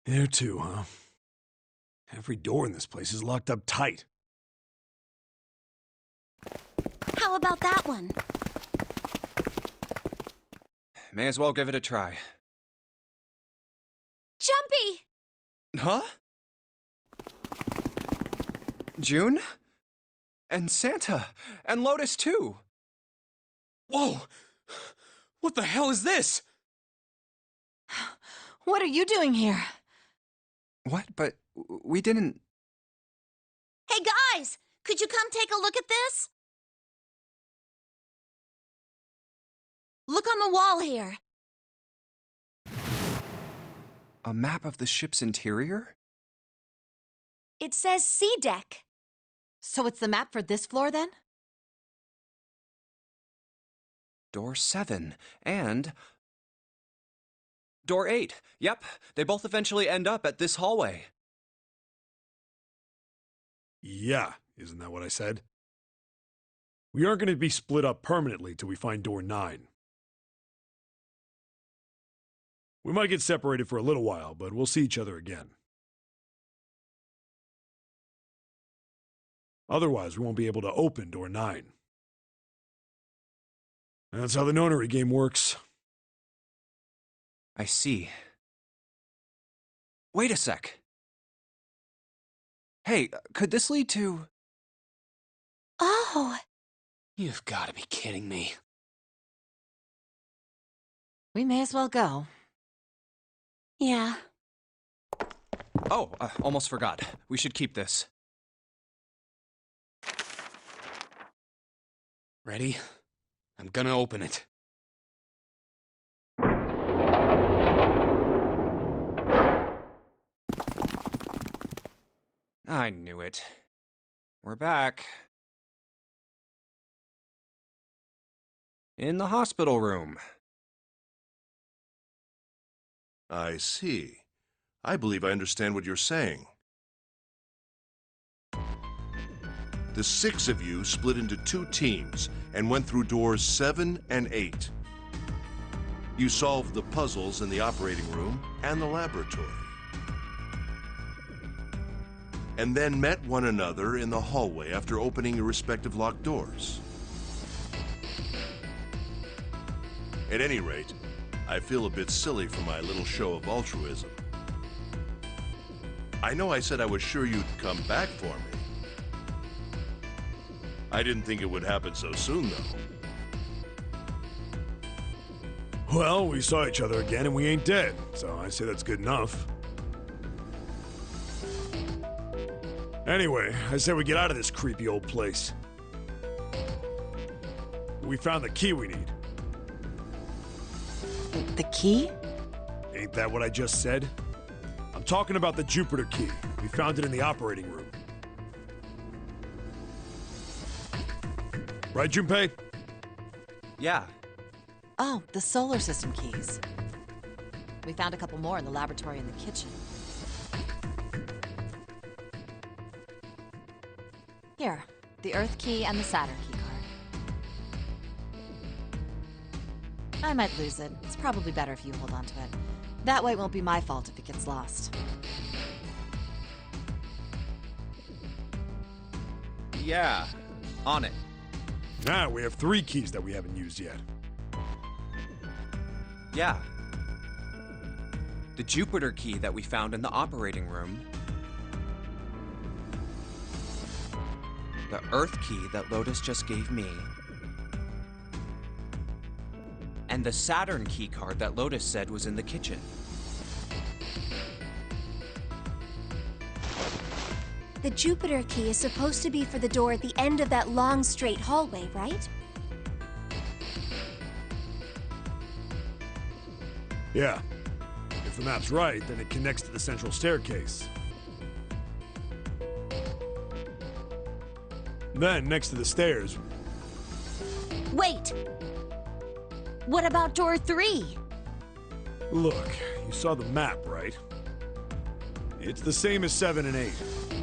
There too, huh? Every door in this place is locked up tight. How about that one? May as well give it a try. Junpei! Huh? June? And Santa? And Lotus too! Whoa! What the hell is this? What are you doing here? What? But we didn't... Hey guys! Could you come take a look at this? Look on the wall here. A map of the ship's interior? It says C deck. So it's the map for this floor, then? Door 7. And... Door 8. Yep, they both eventually end up at this hallway. Yeah, isn't that what I said? We aren't going to be split up permanently till we find door 9. We might get separated for a little while, but we'll see each other again. Otherwise, we won't be able to open door 9. And that's how the Nonary game works. I see. Wait a sec. Hey, could this lead to... Oh! You've got to be kidding me. We may as well go. Yeah. Oh, almost forgot. We should keep this. Ready? I'm gonna open it. I knew it. We're back. In the hospital room. I see. I believe I understand what you're saying. The 6 of you split into 2 teams and went through doors 7 and 8. You solved the puzzles in the operating room and the laboratory. And then met one another in the hallway after opening your respective locked doors. At any rate, I feel a bit silly for my little show of altruism. I know I said I was sure you'd come back for me. I didn't think it would happen so soon, though. Well, we saw each other again and we ain't dead, so I say that's good enough. Anyway, I say we get out of this creepy old place. We found the key we need. The key? Ain't that what I just said? I'm talking about the Jupiter key. We found it in the operating room. Right, Junpei? Yeah. Oh, the solar system keys. We found a couple more in the laboratory and the kitchen. Here, the Earth key and the Saturn key card. I might lose it. It's probably better if you hold on to it. That way it won't be my fault if it gets lost. Yeah. On it. Now we have 3 keys that we haven't used yet. Yeah. The Jupiter key that we found in the operating room. The Earth key that Lotus just gave me. And the Saturn key card that Lotus said was in the kitchen. The Jupiter key is supposed to be for the door at the end of that long, straight hallway, right? Yeah. If the map's right, then it connects to the central staircase. Then, next to the stairs... Wait! What about door 3? Look, you saw the map, right? It's the same as 7 and 8.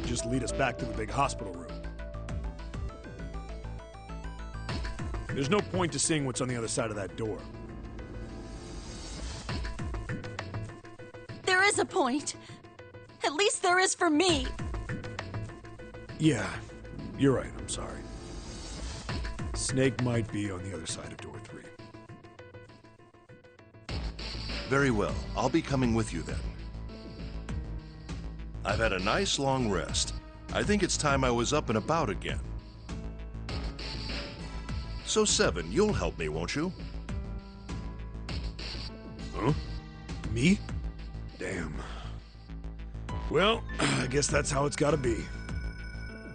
Just lead us back to the big hospital room. There's no point to seeing what's on the other side of that door. There is a point. At least there is for me. Yeah, you're right, I'm sorry. Snake might be on the other side of door 3. Very well. I'll be coming with you then. I've had a nice long rest. I think it's time I was up and about again. So 7, you'll help me, won't you? Huh? Me? Damn. Well, I guess that's how it's gotta be.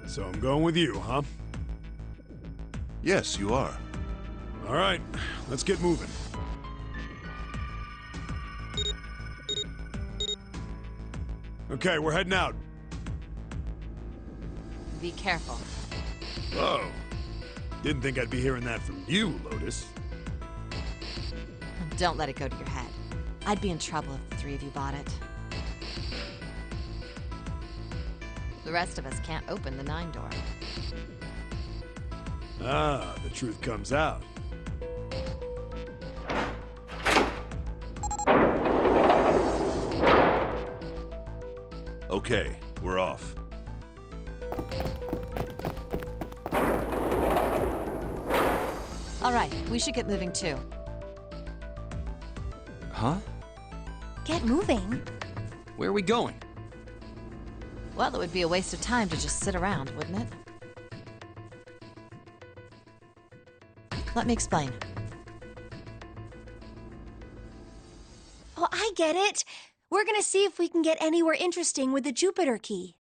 So I'm going with you, huh? Yes, you are. All right, let's get moving. Okay, we're heading out. Be careful. Whoa. Didn't think I'd be hearing that from you, Lotus. Don't let it go to your head. I'd be in trouble if the 3 of you bought it. The rest of us can't open the 9 door. Ah, the truth comes out. Okay, we're off. All right, we should get moving too. Huh? Get moving. Where are we going? Well, it would be a waste of time to just sit around, wouldn't it? Let me explain. Oh, I get it. We're gonna see if we can get anywhere interesting with the Jupiter key.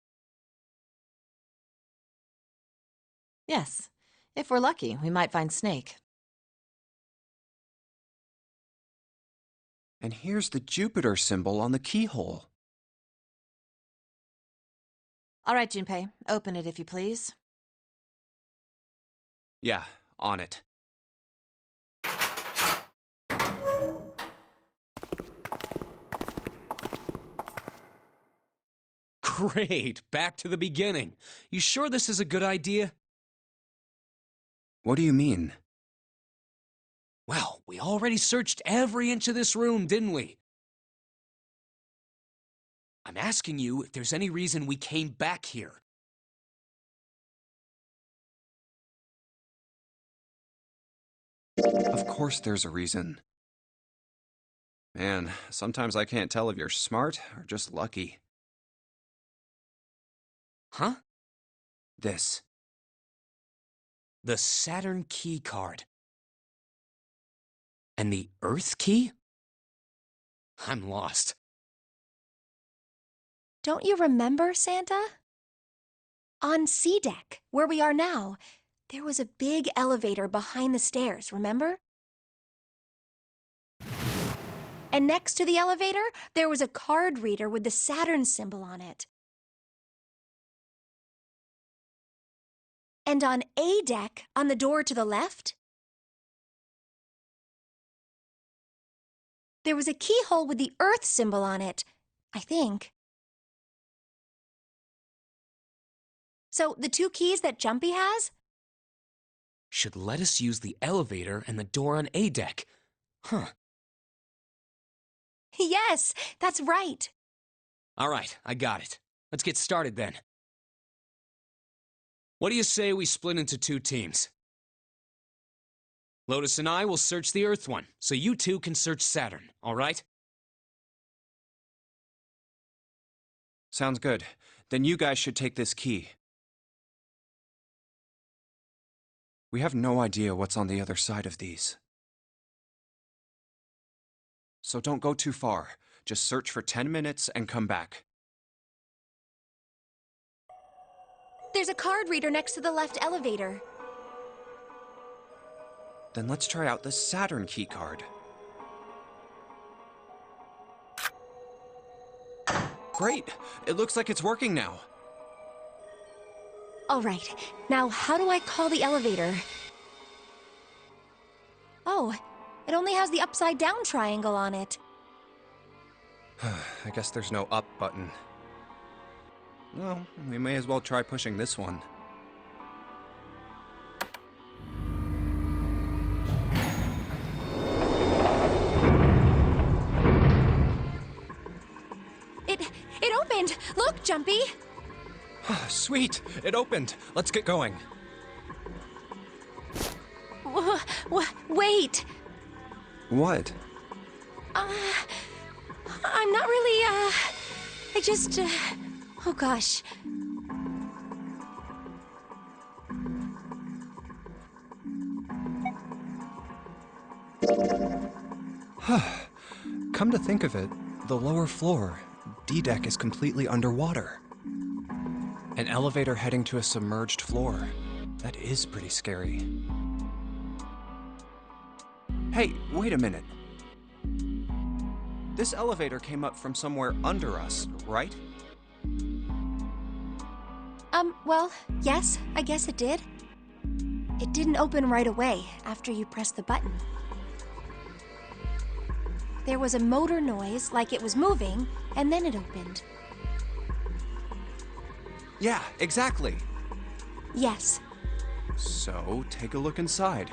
Yes. If we're lucky, we might find Snake. And here's the Jupiter symbol on the keyhole. All right, Junpei, open it if you please. Yeah, on it. Great! Back to the beginning. You sure this is a good idea? What do you mean? Well, we already searched every inch of this room, didn't we? I'm asking you if there's any reason we came back here. Of course there's a reason. Man, sometimes I can't tell if you're smart or just lucky. Huh? This. The Saturn key card. And the Earth key? I'm lost. Don't you remember, Santa? On C deck, where we are now, there was a big elevator behind the stairs, remember? And next to the elevator, there was a card reader with the Saturn symbol on it. And on A deck, on the door to the left, there was a keyhole with the Earth symbol on it, I think. So, the 2 keys that Junpei has? Should let us use the elevator and the door on A deck. Huh. Yes, that's right. All right, I got it. Let's get started then. What do you say we split into 2 teams? Lotus and I will search the Earth one, so you 2 can search Saturn, all right? Sounds good. Then you guys should take this key. We have no idea what's on the other side of these. So don't go too far. Just search for 10 minutes and come back. There's a card reader next to the left elevator. Then let's try out the Saturn key card. Great! It looks like it's working now. All right, now how do I call the elevator? Oh, it only has the upside-down triangle on it. I guess there's no up button. Well, we may as well try pushing this one. It opened! Look, Junpei! Sweet! It opened! Let's get going. Wait! What? I'm not really, I just, oh gosh. Come to think of it, the lower floor, D-deck, is completely underwater. An elevator heading to a submerged floor. That is pretty scary. Hey, wait a minute. This elevator came up from somewhere under us, right? Well, yes, I guess it did. It didn't open right away after you pressed the button. There was a motor noise, like it was moving, and then it opened. Yeah, exactly. Yes. So, take a look inside.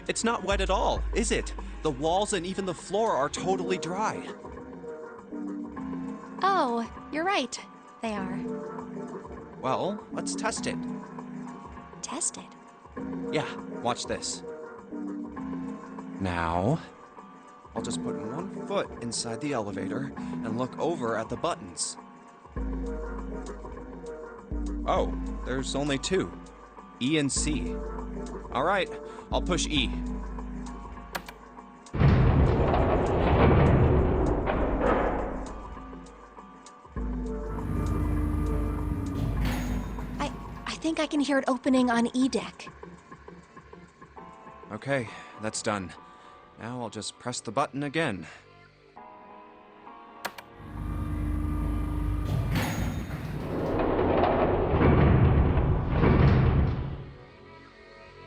It's not wet at all, is it? The walls and even the floor are totally dry. Oh, you're right. They are. Well, let's test it. Tested. Yeah, watch this. Now, I'll just put one foot inside the elevator and look over at the buttons. Oh, there's only two. E and C. All right, I'll push E. I think I can hear it opening on E deck. Okay, that's done. Now I'll just press the button again.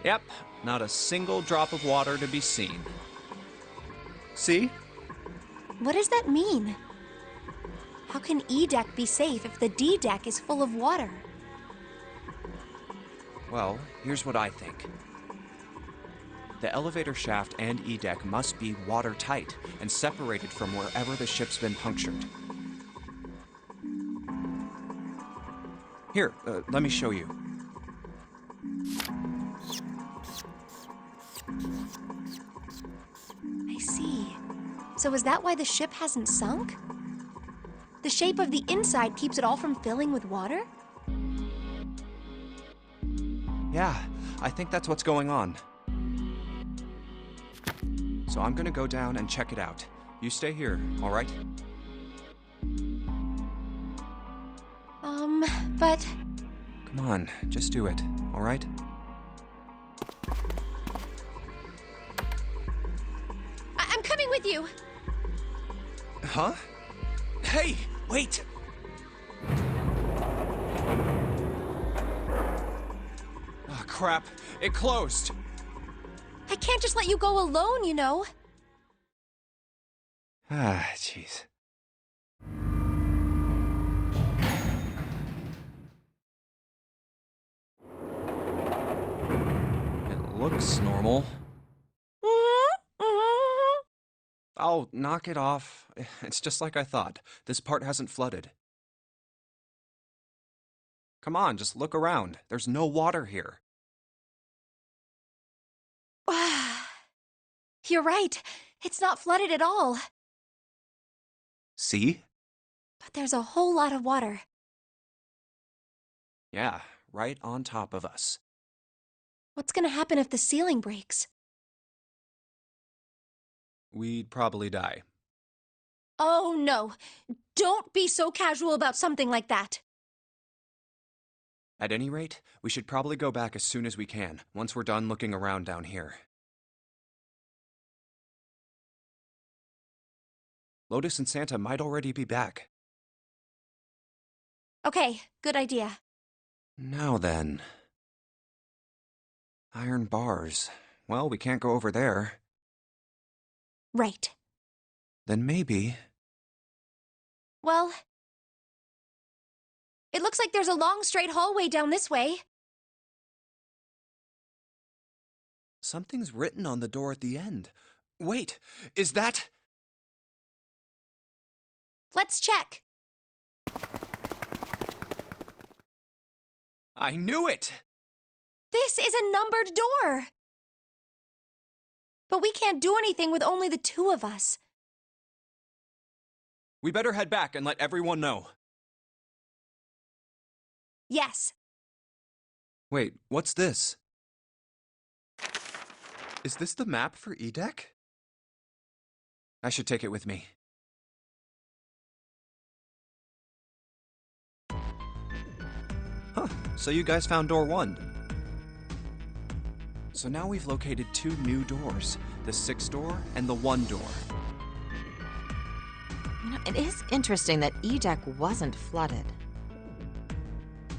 Yep, not a single drop of water to be seen. See? What does that mean? How can E deck be safe if the D deck is full of water? Well, here's what I think. The elevator shaft and E-deck must be watertight and separated from wherever the ship's been punctured. Here, let me show you. I see. So is that why the ship hasn't sunk? The shape of the inside keeps it all from filling with water? Yeah, I think that's what's going on. So I'm gonna go down and check it out. You stay here, all right? But... Come on, just do it, all right? I'm coming with you! Huh? Hey, wait! Oh, crap. It closed. I can't just let you go alone, you know. Ah, jeez. It looks normal. Oh, knock it off. It's just like I thought. This part hasn't flooded. Come on, just look around. There's no water here. You're right. It's not flooded at all. See? But there's a whole lot of water. Yeah, right on top of us. What's gonna happen if the ceiling breaks? We'd probably die. Oh no. Don't be so casual about something like that. At any rate, we should probably go back as soon as we can, once we're done looking around down here. Lotus and Santa might already be back. Okay, good idea. Now then. Iron bars. Well, we can't go over there. Right. Then maybe... Well, It looks like there's a long straight hallway down this way. Something's written on the door at the end. Wait, is that... Let's check. I knew it! This is a numbered door. But we can't do anything with only the two of us. We better head back and let everyone know. Yes. Wait, what's this? Is this the map for Edek? I should take it with me. Huh, so you guys found door 1. So now we've located 2 new doors, the 6 door and the 1 door. You know, it is interesting that Edek wasn't flooded.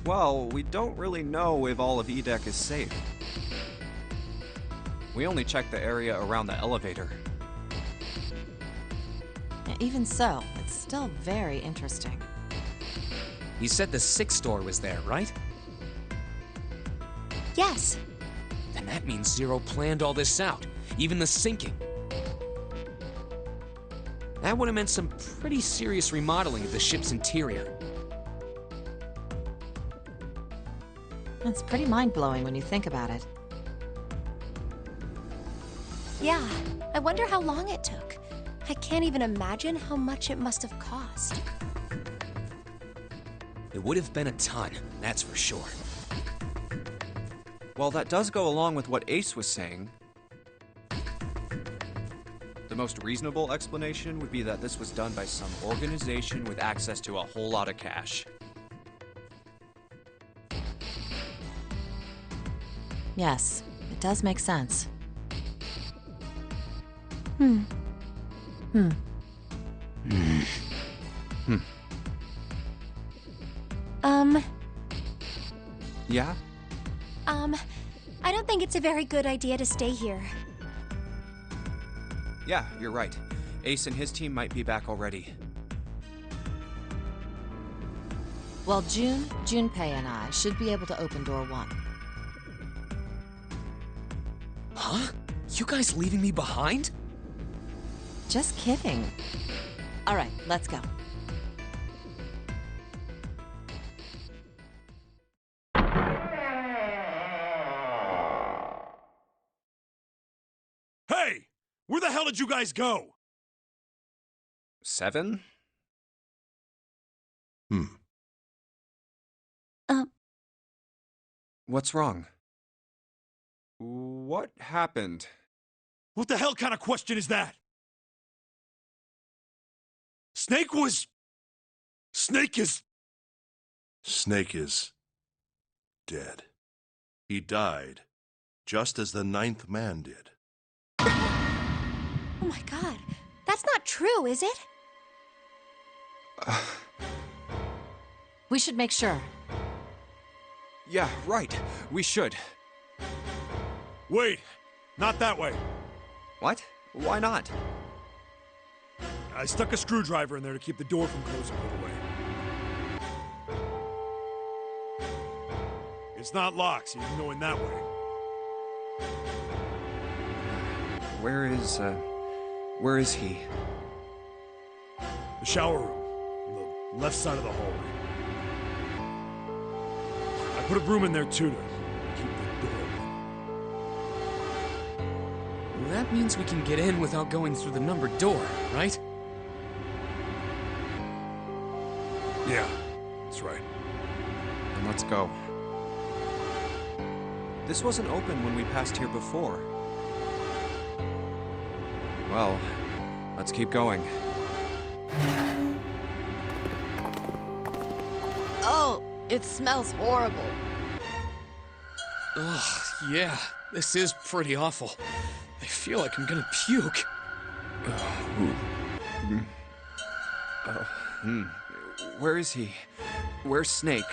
Well, we don't really know if all of Edek is safe. We only checked the area around the elevator. Even so, it's still very interesting. You said the 6th door was there, right? Yes. Then that means Zero planned all this out, even the sinking. That would have meant some pretty serious remodeling of the ship's interior. It's pretty mind-blowing when you think about it. Yeah, I wonder how long it took. I can't even imagine how much it must have cost. It would have been a ton, that's for sure. Well, that does go along with what Ace was saying. The most reasonable explanation would be that this was done by some organization with access to a whole lot of cash. Yes, it does make sense. Yeah? I don't think it's a very good idea to stay here. Yeah, you're right. Ace and his team might be back already. Well, Junpei, and I should be able to open door 1. Huh? You guys leaving me behind? Just kidding. All right, let's go. Hey! Where the hell did you guys go? 7? What's wrong? What happened? What the hell kind of question is that? Snake is... Snake is dead. He died, just as the 9th man did. Oh my god, that's not true, is it? We should make sure. Yeah, right. We should. Wait, not that way. What? Why not? I stuck a screwdriver in there to keep the door from closing all the way. It's not locked, so you can go in that way. Where is he? The shower room, on the left side of the hallway. I put a broom in there too to keep the door open. That means we can get in without going through the numbered door, right? Yeah, that's right. Then let's go. This wasn't open when we passed here before. Well, let's keep going. Oh, it smells horrible. Ugh, yeah, this is pretty awful. I feel like I'm gonna puke. Where is he? Where's Snake?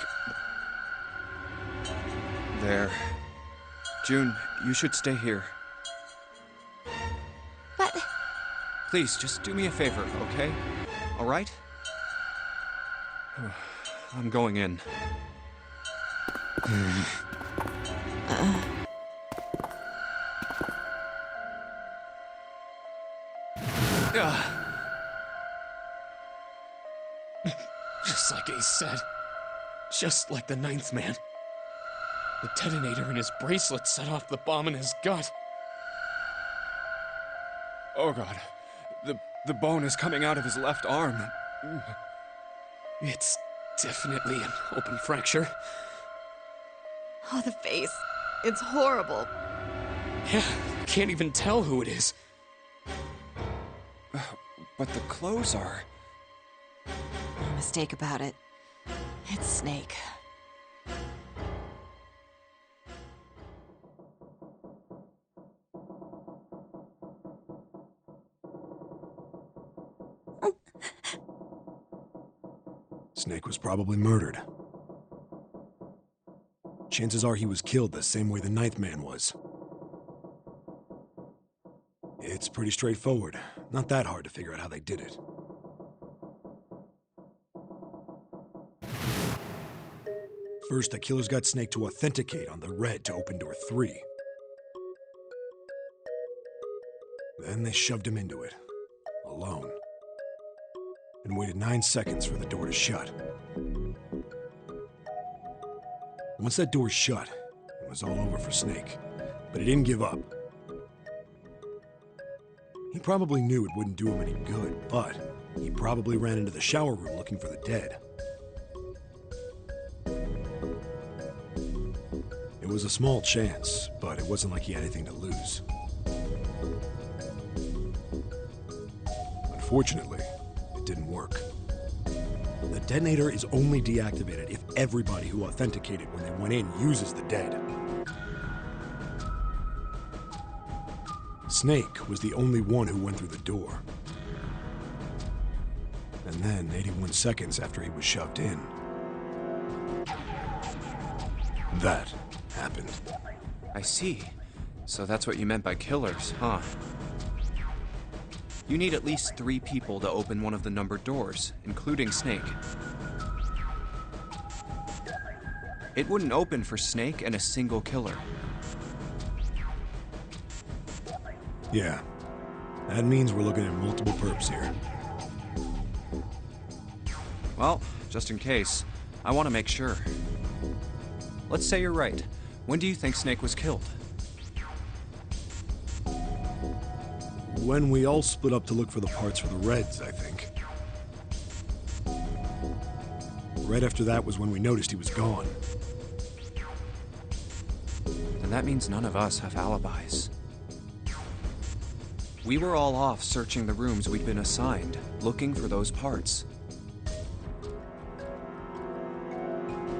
There. June, you should stay here. But... Please, just do me a favor, okay? All right? I'm going in. Just like Ace said. Just like the ninth man. The detonator in his bracelet set off the bomb in his gut. Oh god. The bone is coming out of his left arm. It's definitely an open fracture. Oh, the face. It's horrible. Yeah, can't even tell who it is. But the clothes are... No mistake about it. It's Snake. Snake was probably murdered. Chances are he was killed the same way the ninth man was. It's pretty straightforward. Not that hard to figure out how they did it. First, the killers got Snake to authenticate on the red to open door 3. Then they shoved him into it, alone, and waited 9 seconds for the door to shut. Once that door shut, it was all over for Snake, but he didn't give up. He probably knew it wouldn't do him any good, but he probably ran into the shower room looking for the dead. It was a small chance, but it wasn't like he had anything to lose. Unfortunately, it didn't work. The detonator is only deactivated if everybody who authenticated when they went in uses the dead. Snake was the only one who went through the door. And then, 81 seconds after he was shoved in, that happened. I see. So that's what you meant by killers, huh? You need at least 3 people to open one of the numbered doors, including Snake. It wouldn't open for Snake and a single killer. Yeah. That means we're looking at multiple perps here. Well, just in case, I want to make sure. Let's say you're right. When do you think Snake was killed? When we all split up to look for the parts for the Reds, I think. Right after that was when we noticed he was gone. Then that means none of us have alibis. We were all off searching the rooms we'd been assigned, looking for those parts.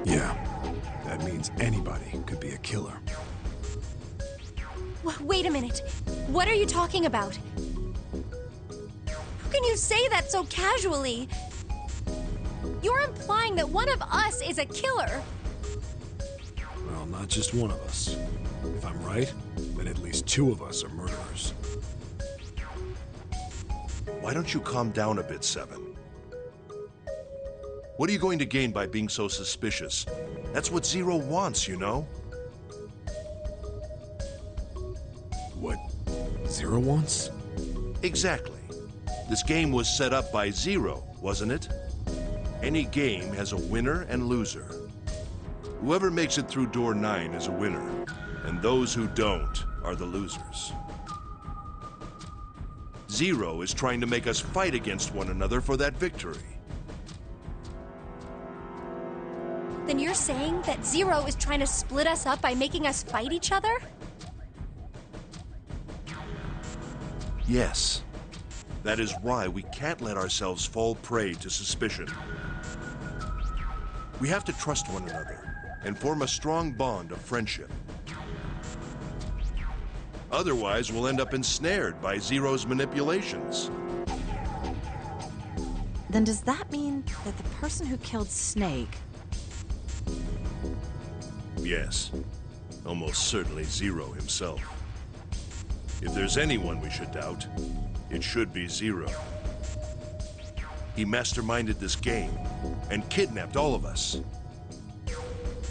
Yeah. That means anybody could be a killer. Wait a minute. What are you talking about? How can you say that so casually? You're implying that one of us is a killer. Well, not just one of us. If I'm right, then at least 2 of us are murderers. Why don't you calm down a bit, Seven? What are you going to gain by being so suspicious? That's what Zero wants, you know? What Zero wants? Exactly. This game was set up by Zero, wasn't it? Any game has a winner and loser. Whoever makes it through door 9 is a winner, and those who don't are the losers. Zero is trying to make us fight against one another for that victory. Then you're saying that Zero is trying to split us up by making us fight each other? Yes. That is why we can't let ourselves fall prey to suspicion. We have to trust one another and form a strong bond of friendship. Otherwise, we'll end up ensnared by Zero's manipulations. Then does that mean that the person who killed Snake... Yes. Almost certainly Zero himself. If there's anyone we should doubt, it should be Zero. He masterminded this game and kidnapped all of us.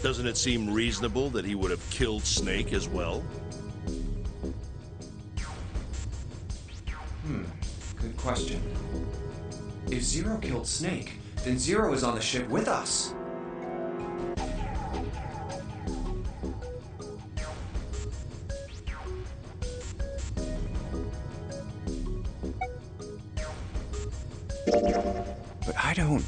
Doesn't it seem reasonable that he would have killed Snake as well? Good question. If Zero killed Snake, then Zero is on the ship with us. But I don't...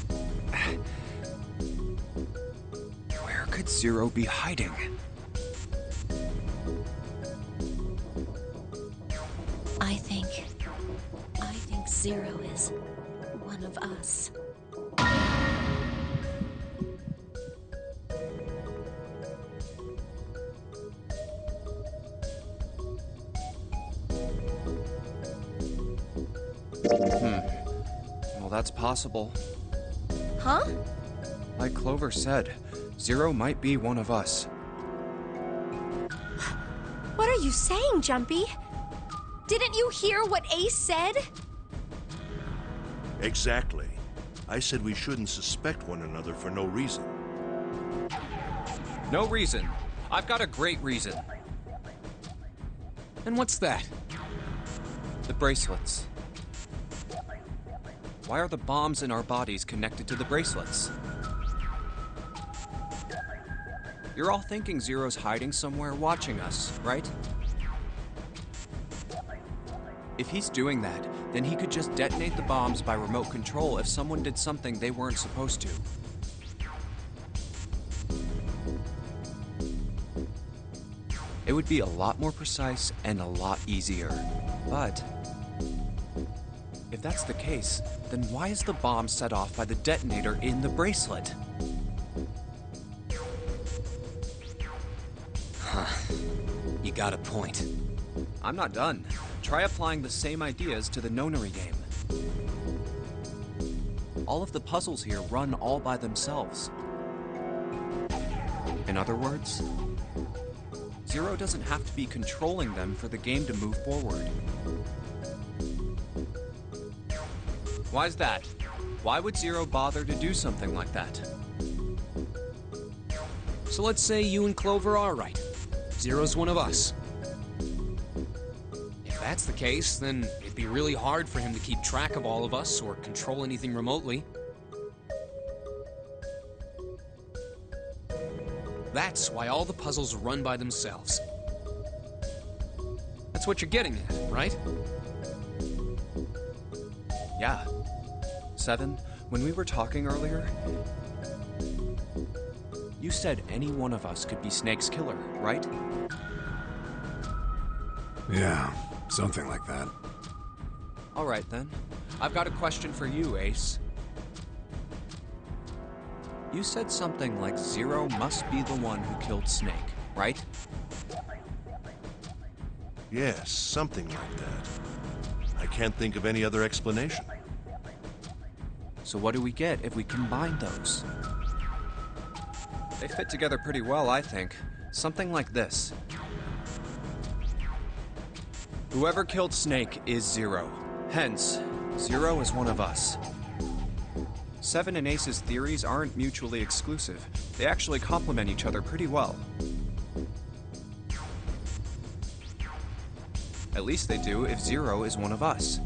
Where could Zero be hiding? I think Zero is one of us. Well, that's possible. Huh? Like Clover said, Zero might be one of us. What are you saying, Junpei? Didn't you hear what Ace said? Exactly. I said we shouldn't suspect one another for no reason. No reason. I've got a great reason. And what's that? The bracelets. Why are the bombs in our bodies connected to the bracelets? You're all thinking Zero's hiding somewhere watching us, right? If he's doing that, then he could just detonate the bombs by remote control if someone did something they weren't supposed to. It would be a lot more precise and a lot easier. But if that's the case, then why is the bomb set off by the detonator in the bracelet? You got a point. I'm not done. Try applying the same ideas to the Nonary game. All of the puzzles here run all by themselves. In other words, Zero doesn't have to be controlling them for the game to move forward. Why's that? Why would Zero bother to do something like that? So let's say you and Clover are right. Zero's one of us. If that's the case, then it'd be really hard for him to keep track of all of us or control anything remotely. That's why all the puzzles run by themselves. That's what you're getting at, right? Yeah. 7, when we were talking earlier, you said any one of us could be Snake's killer, right? Yeah, something like that. All right then. I've got a question for you, Ace. You said something like Zero must be the one who killed Snake, right? Yes, something like that. I can't think of any other explanation. So what do we get if we combine those? They fit together pretty well, I think. Something like this. Whoever killed Snake is Zero. Hence, Zero is one of us. 7 and Ace's theories aren't mutually exclusive. They actually complement each other pretty well. At least they do if Zero is one of us.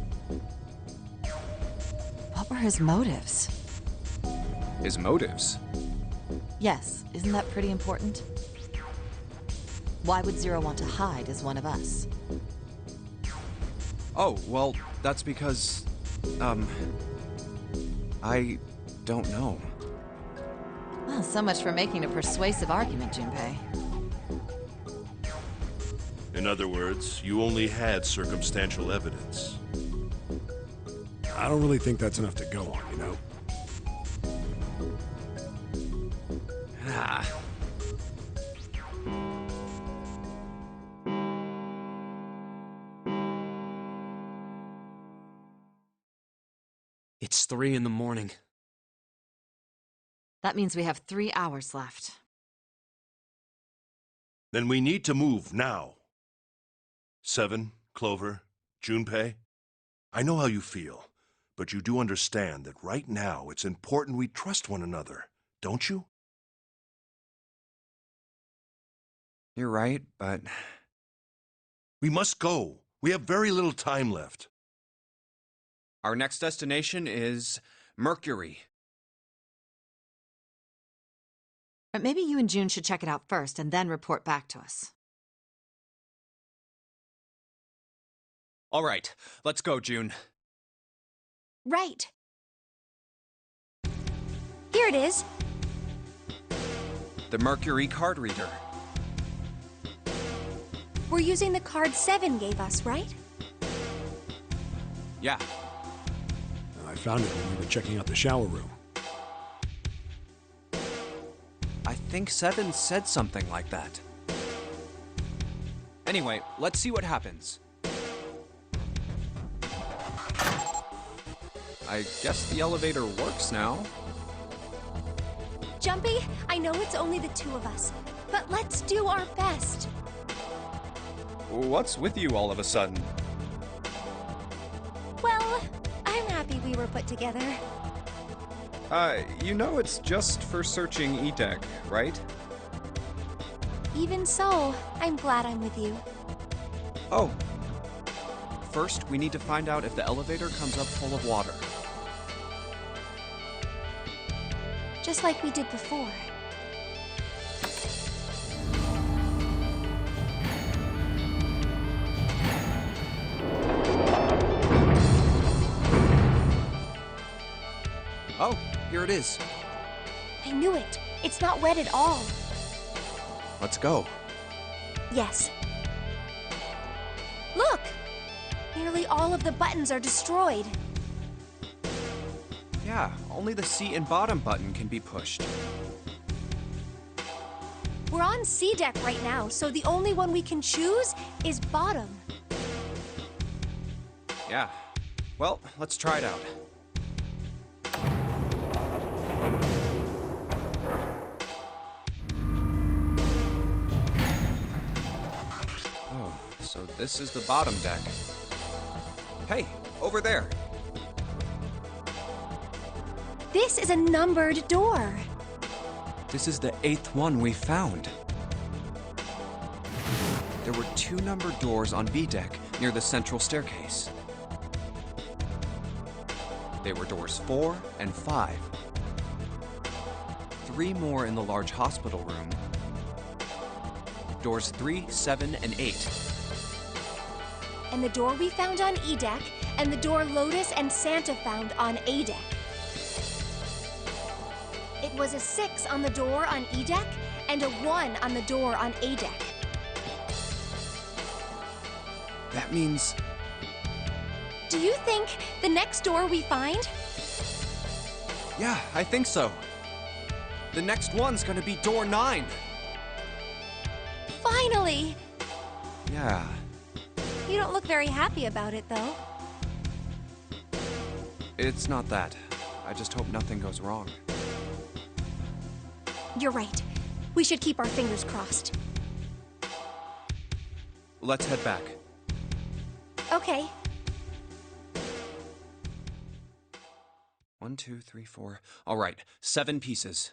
What were his motives? His motives? Yes, isn't that pretty important? Why would Zero want to hide as one of us? Oh, well, that's because... I don't know. Well, so much for making a persuasive argument, Junpei. In other words, you only had circumstantial evidence. I don't really think that's enough to go on, you know? Ah. It's 3 in the morning. That means we have 3 hours left. Then we need to move now. 7, Clover, Junpei, I know how you feel, but you do understand that right now it's important we trust one another, don't you? You're right, but We must go. We have very little time left. our next destination is Mercury. But maybe you and June should check it out first and then report back to us. All right, let's go, June. Right. Here it is. The Mercury card reader. We're using the card 7 gave us, right? Yeah, I found it when we were checking out the shower room. I think 7 said something like that. Anyway, let's see what happens. I guess the elevator works now. Junpei, I know it's only the two of us, but let's do our best. What's with you all of a sudden? Well, I'm happy we were put together. You know it's just for searching E-Deck, right? Even so, I'm glad I'm with you. Oh. First, we need to find out if the elevator comes up full of water. Just like we did before. Oh, here it is. I knew it. It's not wet at all. Let's go. Yes. Look! Nearly all of the buttons are destroyed. Yeah, only the seat and bottom button can be pushed. We're on C deck right now, so the only one we can choose is bottom. Yeah. Well, let's try it out. Oh, so this is the bottom deck. Hey, over there. This is a numbered door. This is the 8th one we found. There were 2 numbered doors on B deck near the central staircase. They were doors 4 and 5. 3 more in the large hospital room. Doors 3, 7, and 8. And the door we found on E deck, and the door Lotus and Santa found on A deck. It was a 6 on the door on E deck, and a 1 on the door on A deck. That means Do you think the next door we find? yeah, I think so. The next one's gonna be door 9. Finally! Yeah. You don't look very happy about it, though. It's not that. I just hope nothing goes wrong. You're right. We should keep our fingers crossed. Let's head back. Okay. 1, 2, 3, 4. All right, 7 pieces.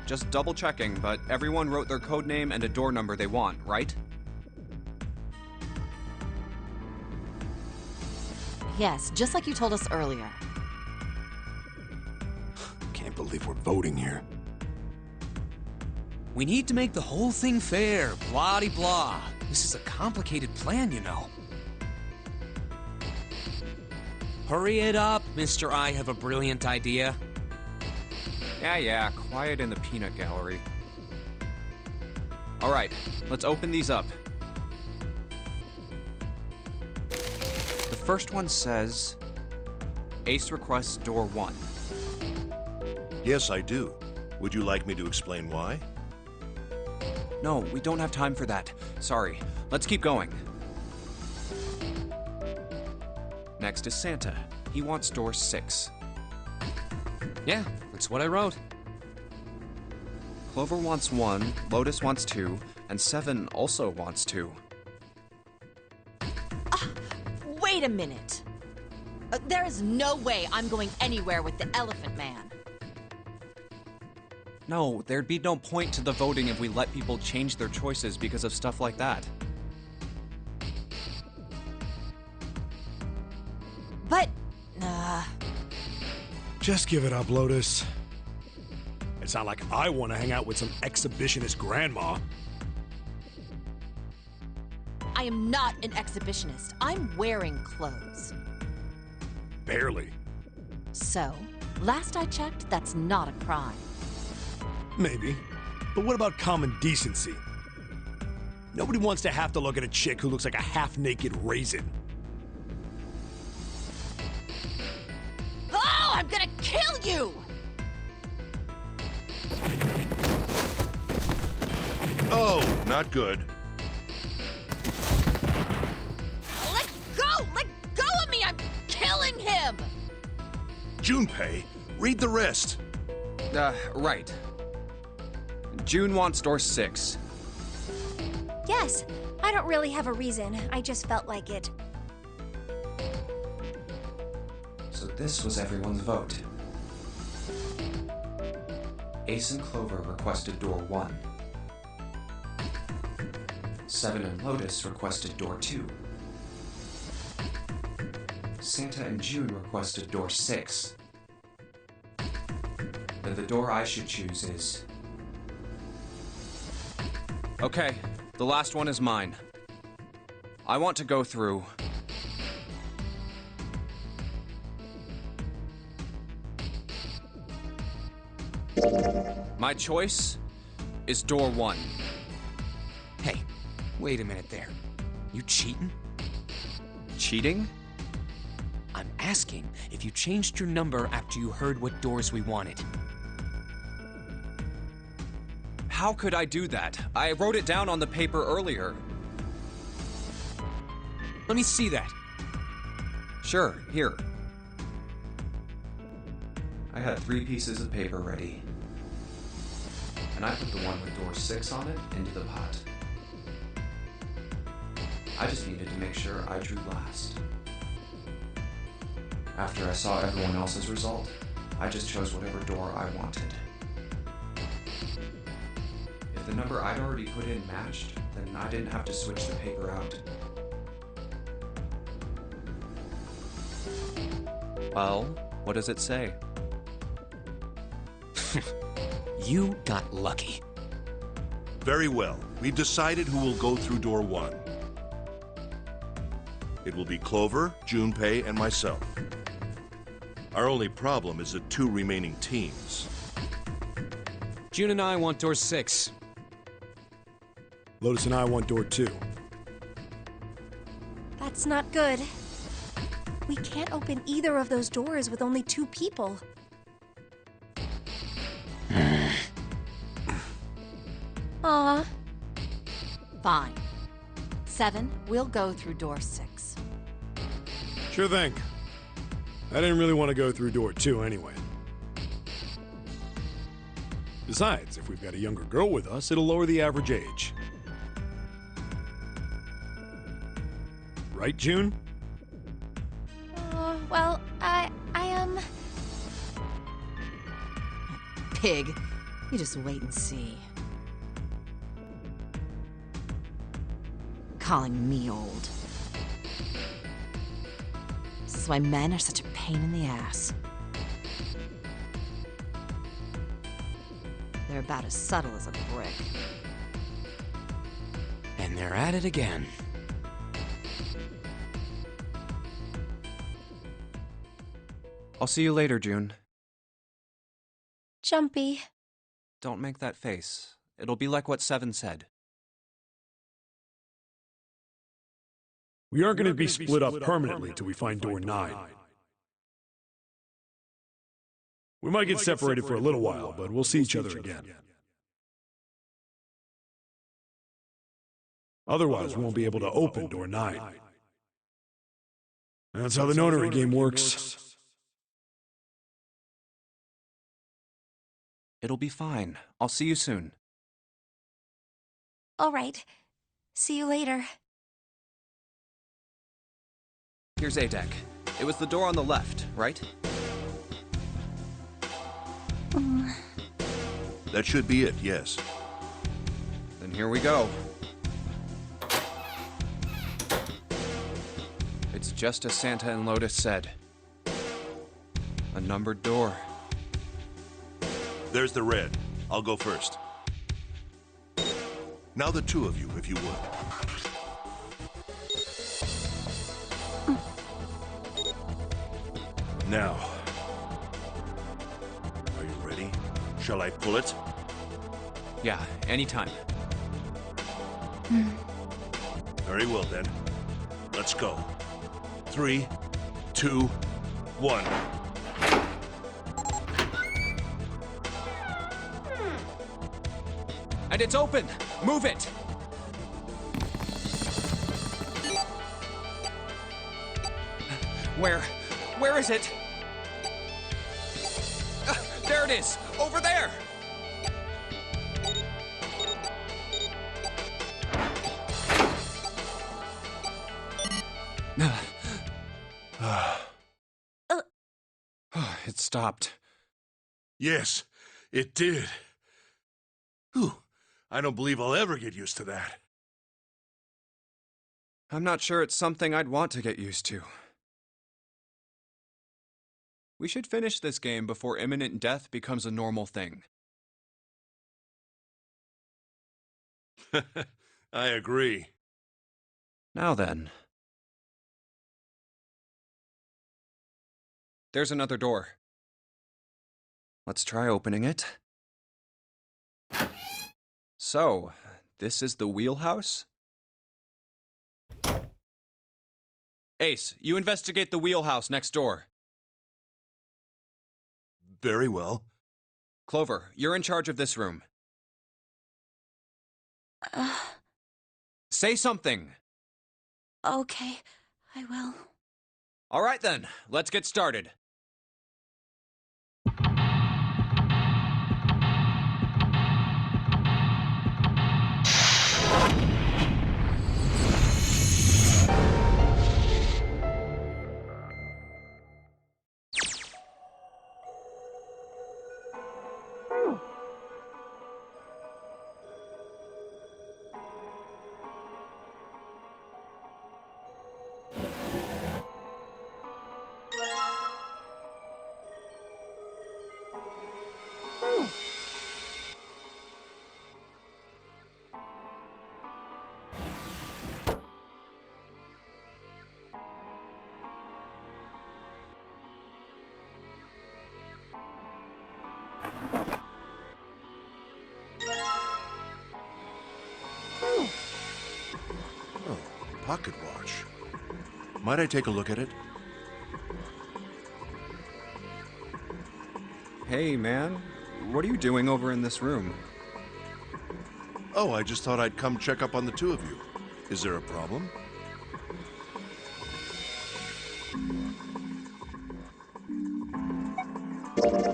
Just double checking, but everyone wrote their code name and a door number they want, right? Yes, just like you told us earlier. Can't believe we're voting here. We need to make the whole thing fair, blah-de-blah. This is a complicated plan, you know. Hurry it up, Mr. I have a brilliant idea. Yeah, quiet in the peanut gallery. All right, let's open these up. The first one says, Ace requests door 1. Yes, I do. Would you like me to explain why? No, we don't have time for that. Sorry. Let's keep going. Next is Santa. He wants door 6. Yeah, that's what I wrote. Clover wants 1, Lotus wants 2, and 7 also wants 2. Wait a minute. There is no way I'm going anywhere with the Elephant Man. No, there'd be no point to the voting if we let people change their choices because of stuff like that. But, Just give it up, Lotus. It's not like I want to hang out with some exhibitionist grandma. I am not an exhibitionist. I'm wearing clothes. Barely. So, last I checked, that's not a crime. Maybe. But what about common decency? Nobody wants to have to look at a chick who looks like a half-naked raisin. Oh, I'm gonna kill you! Oh, not good. Let go! Let go of me! I'm killing him! Junpei, read the rest. Right. June wants door 6. Yes, I don't really have a reason. I just felt like it. So this was everyone's vote. Ace and Clover requested door 1. 7 and Lotus requested door 2. Santa and June requested door 6. Then the door I should choose is... Okay, the last one is mine. I want to go through... My choice is door 1. Hey, wait a minute there. You cheating? Cheating? I'm asking if you changed your number after you heard what doors we wanted. How could I do that? I wrote it down on the paper earlier. Let me see that. Sure, here. I had 3 pieces of paper ready. And I put the one with door 6 on it into the pot. I just needed to make sure I drew last. After I saw everyone else's result, I just chose whatever door I wanted. If the number I'd already put in matched, then I didn't have to switch the paper out. Well, what does it say? You got lucky. Very well. We've decided who will go through door 1. It will be Clover, Junpei, and myself. Our only problem is the 2 remaining teams. June and I want door 6. Lotus and I want door 2. That's not good. We can't open either of those doors with only 2 people. Aw. Fine. 7, we'll go through door 6. Sure thing. I didn't really want to go through door 2 anyway. Besides, if we've got a younger girl with us, it'll lower the average age. Right, June? Well, Pig, you just wait and see. Calling me old. This is why men are such a pain in the ass. They're about as subtle as a brick. And they're at it again. I'll see you later, June. Jumpy. Don't make that face. It'll be like what 7 said. We aren't going to be split up permanently till we find door 9. We might get separated for a little while, but we'll see each other again. Otherwise, we won't be able to open door 9. That's how the Nonary game works. It'll be fine. I'll see you soon. All right. See you later. Here's A deck. It was the door on the left, right? That should be it, yes. Then here we go. It's just as Santa and Lotus said. A numbered door. There's the red. I'll go first. Now the two of you, if you would. Now. Are you ready? Shall I pull it? Yeah, anytime. Very well then. Let's go. 3, 2, 1. And it's open! Move it! Where is it? There it is! Over there! It stopped. Yes, it did. Whew. I don't believe I'll ever get used to that. I'm not sure it's something I'd want to get used to. We should finish this game before imminent death becomes a normal thing. I agree. Now then. There's another door. Let's try opening it. So, this is the wheelhouse? Ace, you investigate the wheelhouse next door. Very well. Clover, you're in charge of this room. Say something! Okay, I will. All right then, let's get started. Oh, pocket watch. Might I take a look at it? Hey, man. What are you doing over in this room? Oh, I just thought I'd come check up on the two of you. Is there a problem?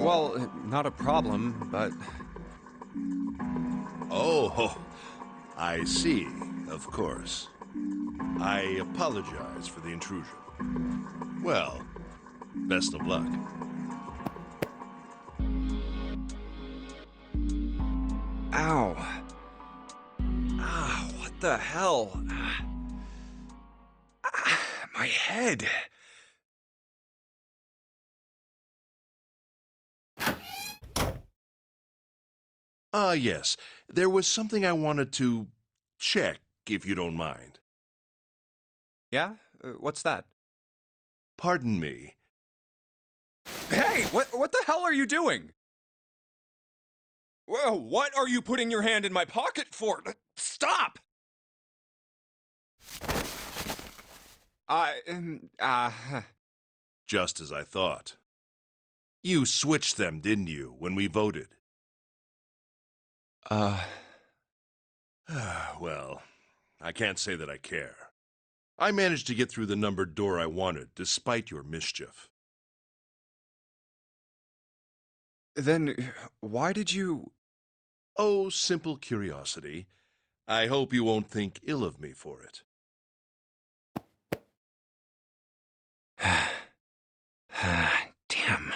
Well, not a problem, but... Oh, I see. Of course. I apologize for the intrusion. Well, best of luck. Ow. Ah, what the hell? My head. Yes. There was something I wanted to check, if you don't mind. Yeah? What's that? Pardon me. Hey, what the hell are you doing? Well, what are you putting your hand in my pocket for? Stop! Just as I thought. You switched them, didn't you, when we voted? Well, I can't say that I care. I managed to get through the numbered door I wanted, despite your mischief. Then, why did you... Oh, simple curiosity. I hope you won't think ill of me for it. Damn.